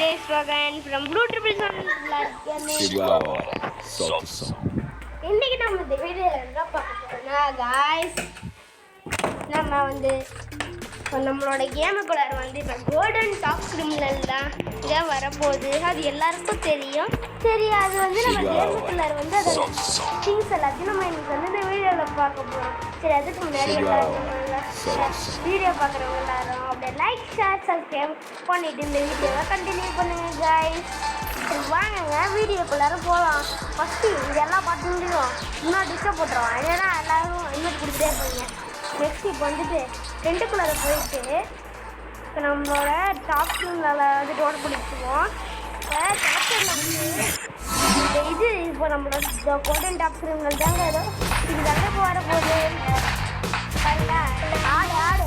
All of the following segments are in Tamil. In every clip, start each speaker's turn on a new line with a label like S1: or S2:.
S1: today is Rogan from Blue Triple Sun. இன்னைக்கு நம்ம இந்த வீடியோல என்ன பார்க்க போறோம்னா गाइस நம்ம வந்து நம்மளோட கேமுக்குள்ள வந்து இப்ப கோல்டன் டாப் கிரிமினல் தான் இங்க வரப்போகுது. அது எல்லாருக்கும் தெரியும். சரி, அது வந்து நம்ம கேமுக்குள்ள வந்து அது திங்ஸ் எல்லாத்தையும் நம்ம இன்னைக்கு வந்து இந்த வீடியோல பார்க்க போறோம். சரி, அதுக்கு முன்னாடி எல்லாரும் வீடியோ பார்க்குறவங்க எல்லாரும் அப்படியே லைக் ஷேர் சப்ஸ்கிரைப் பண்ணிட்டு இந்த வீடியோவை கண்டினியூ பண்ணுங்க गाइस. சரி, வாங்க வீடியோக்குள்ளார போகலாம். ஃபஸ்ட்டு இதெல்லாம் பார்த்து முடியும் இன்னும் டிஸ்டர்ப் போட்டுருவோம். ஏன்னா எல்லாரும் இன்வெர்ட் கொடுத்துட்டே இருப்பீங்க. நெக்ஸ்ட் இப்போ வந்துட்டு ரெண்டுக்குள்ளார போயிட்டு இப்போ நம்மளோட டாப் ஸ்க்ரீனில் வந்து டோர் பிடிச்சிக்குவோம். இப்போ கேப்சரில் வந்து இந்த இது இப்போ நம்மளோட கோல்டன் டாப் ஸ்க்ரீனில் தாங்க ஏதோ இது தாங்க இப்போ வரப்போகுது. பாருங்க, ஆடு ஆடு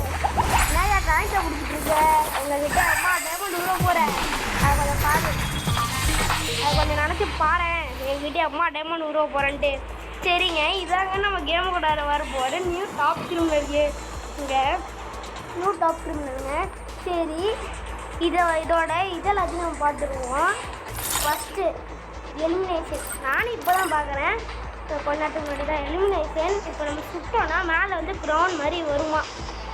S1: நிறையா காய்ச்சல் பிடிச்சிட்ருக்க எங்ககிட்ட அம்மா டைமண்ட் உள்ள போகிறேன். அதை கொஞ்சம் பாரு, அதை கொஞ்சம் நினச்சி பாரு. எங்ககிட்ட அம்மா டைமண்ட் உருவ போகிறேன்ட்டு. சரிங்க, இதாங்க நம்ம கேமு கூட வரப்போகிற நியூ டாப் கிரிமினல். இங்கே நியூ டாப் கிரிமினலுங்க. சரி, இதோட இதெல்லாத்தையும் நம்ம பார்த்துருவோம். First elimination. நானும் இப்போ தான் பார்க்குறேன். கொஞ்ச நேரத்துக்கு முன்னாடி தான் எலிமினேஷன். இப்போ நம்ம சுட்டோன்னா மேலே வந்து க்ரௌண்ட் மாதிரி வருமா.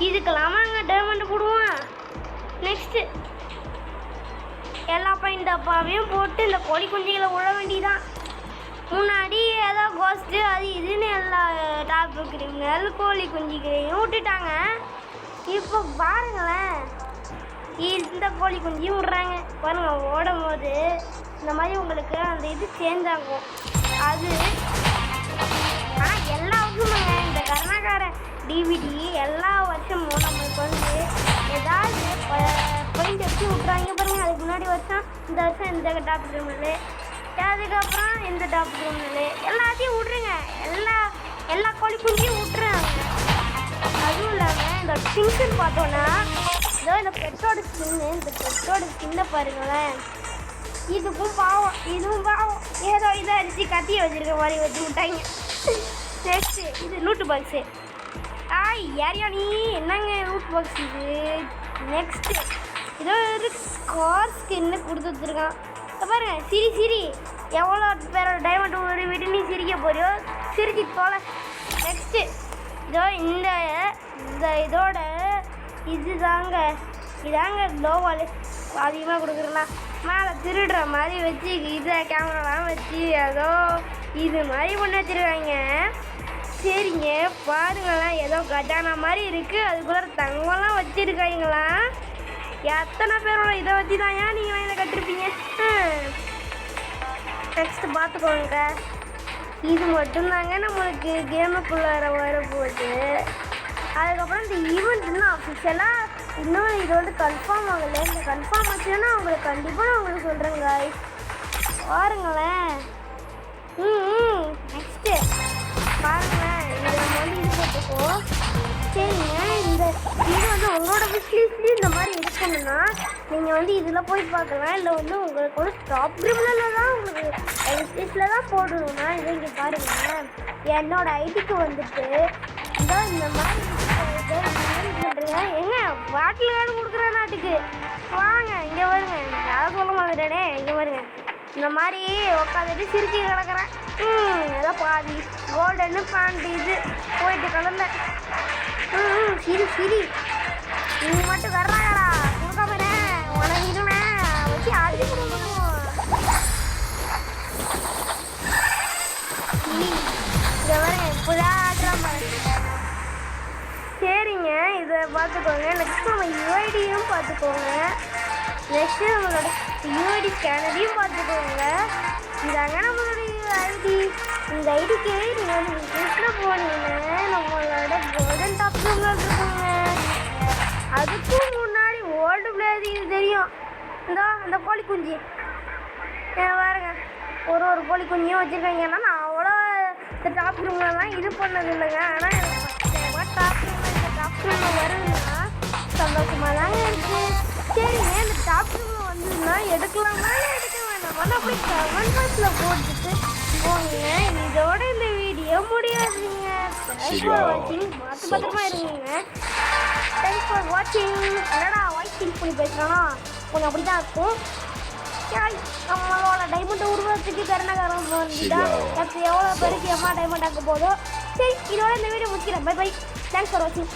S1: இதுக்கெல்லாமா அங்கே டைமண்ட் போடுவோம். நெக்ஸ்ட்டு எல்லா பாயிண்ட் டப்பாவையும் போட்டு இந்த கோழி குஞ்சுகளை விழ வேண்டியதான். முன்னாடி ஏதோ கோஸ்ட்டு அது இதுன்னு எல்லா டாப் கிரிமினல் கோழி குஞ்சுகளையும் விட்டுட்டாங்க. இப்போ பாருங்களேன், இந்த கோழி குஞ்சியும் விட்றாங்க பாருங்க. ஓடும் போது இந்த மாதிரி உங்களுக்கு அந்த இது சேஞ்ச் ஆகும். அது ஆனால் எல்லா வருஷமுங்க இந்த கருணாகாரன் டிவிடி எல்லா வருஷமும் நம்மளுக்கு வந்து ஏதாவது பாயிண்ட் வச்சு விட்றாங்க பாருங்க. அதுக்கு முன்னாடி வருஷம் இந்த வருஷம் இந்த டாப் கிரிமினல், அதுக்கப்புறம் இந்த டாப் கிரிமினல் எல்லாத்தையும் விட்ருங்க. எல்லா கோழி குஞ்சியும் விட்டுறாங்க. அதுவும் இல்லாமல் இந்த ஸ்கின்னு பார்த்தோன்னா இதோ இந்த பெட்டோட ஸ்கின்னு, இந்த பெட்டோட ஸ்கின்னை பாருங்களேன். இதுக்கும் பாவம், இதுவும் பாவம். ஏதோ இதை அடித்து கத்தியை வச்சுருக்க மாதிரி வச்சு விட்டாங்க. நெக்ஸ்ட்டு இது லூட்டு பாக்ஸு. யாரையா நீ என்னங்க லூட் பாக்ஸ் இது. நெக்ஸ்ட்டு இதோ ஒரு கார் ஸ்கின்னு கொடுத்து வச்சுருக்கான். பாருங்க, சிரி எவ்வளோ பேரோட டைமண்ட் ஒரு வீட்டு நீ சிரிக்க போறியோ சிரிச்சு போல. நெக்ஸ்ட்டு இதோ இந்த இதோட இதாங்க க்ளோவால் அதிகமாக கொடுக்குறேன்னா மேலே திருடுற மாதிரி வச்சு இதை கேமராலாம் வச்சு ஏதோ இது மாதிரி பண்ணி வச்சுருக்காங்க. சரிங்க, பாருங்களேன், ஏதோ கஜானா மாதிரி இருக்குது. அதுக்குள்ளே தங்கம்லாம் வச்சுருக்காங்களா. எத்தனை பேரோட இதை வச்சு தான் ஏன் நீங்களாம் இதை கட்டிருப்பீங்க. நெக்ஸ்ட்டு பார்த்துக்கோங்க, இது மட்டும்தாங்க நம்மளுக்கு கேமுக்குள்ளார வரப்போகுது. அதுக்கப்புறம் இந்த ஈவெண்ட் இன்னும் அஃபிஷியலாக இன்னும் இது வந்து கன்ஃபார்ம் ஆகலை. இந்த கன்ஃபார்ம் ஆச்சுன்னா உங்களுக்கு கண்டிப்பாக நான் உங்களுக்கு சொல்கிறேங்க. பாருங்களேன். நெக்ஸ்ட்டு பாருங்களேன், இது நம்ம வந்து இது போட்டுக்குவோம். சரிங்க, இந்த இது வந்து உங்களோட விஷ்லிஸ்ட்லேயும் இந்த மாதிரி இருக்கணும்னா நீங்கள் வந்து இதில் போய் பார்க்கலாம். இல்லை வந்து உங்களுக்கு ஒரு டாப் கிரிமினலில் தான் உங்களுக்கு விஷ்லிஸ்ட்டில் தான் போடணும்னா இதை இங்கே பாருங்கள். என்னோட ஐடிக்கு வந்துட்டு இந்த மாதிரி பண்ணுறீங்க. எங்க பாட்டில் கார்டு கொடுக்குற நாட்டுக்கு வாங்க இங்கே வருங்க. யாரும் சொல்ல மாதிரிடே இங்கே வருங்க. இந்த மாதிரி உட்காந்துட்டு சிரிச்சு கிடக்குறேன். ஏதோ பாதி கோல்டன்னு பேண்ட் இது போயிட்டு கலந்த சிரி நீ மட்டும் வர்றாங்கடா கொடுக்காம உனக்கு இதுனே வச்சு அடிச்சு கொடுக்கணும். இதை வரேன் இப்போதான் ஆடுறான் பாருங்க. சரிங்க, இதை பார்த்துக்கோங்க. நெக்ஸ்ட் நம்ம யூஐடியும் பார்த்துக்கோங்க. நெக்ஸ்ட்டு நம்மளோட யூஐடி ஸ்கேனரையும் பார்த்துக்கோங்க. இதாங்க நம்மளுடைய ஐடி. இந்த ஐடிக்கு நீங்கள் வந்து ரிக்வெஸ்ட்டில் போனீங்கன்னா நம்மளோட கோல்டன் டாப் கிரிமினல் இருக்குங்க. அதுக்கும் முன்னாடி ஓல்டு பிளேயர் இது தெரியும். இந்த கோழி குஞ்சு பாருங்க, ஒரு கோழி குஞ்சியும் வச்சுருக்காங்கன்னா நான் அவ்வளோ இந்த டாப் கிரிமினல்லாம் இது பண்ணது இல்லைங்க. ஆனால் எனக்கு டாப் கிரிமினல் வருதுன்னா சந்தோஷமாக தாங்க இருக்குது. சரிங்க, இந்த டாப் கிரிமினல் வந்ததுன்னா எடுக்கலாமா எடுக்க வேண்டாம் அப்படி கமெண்ட் பாக்ஸில் போட்டுட்டு போங்க. இதோட இந்த வீடியோ முடியாதுங்க. தேங்க்ஸ் ஃபார் வாட்சிங். பத்திரமா இருங்க. தேங்க்ஸ் ஃபார் வாட்சிங். என்னடா வாய்ஸ் திங்க் பண்ணி பேசுகிறானா கொஞ்சம் அப்படி தான் இருக்கும். நம்மளோட டைமண்ட் உருவத்துக்கு கருணாகரம் எவ்வளோ பேருக்கு எம்மா டைமண்ட் ஆக்க போதும். சரி இதோட இந்த வீடியோ முடிக்கிறேன். By by. தேங்க்ஸ் ஃபார் வாட்சிங்.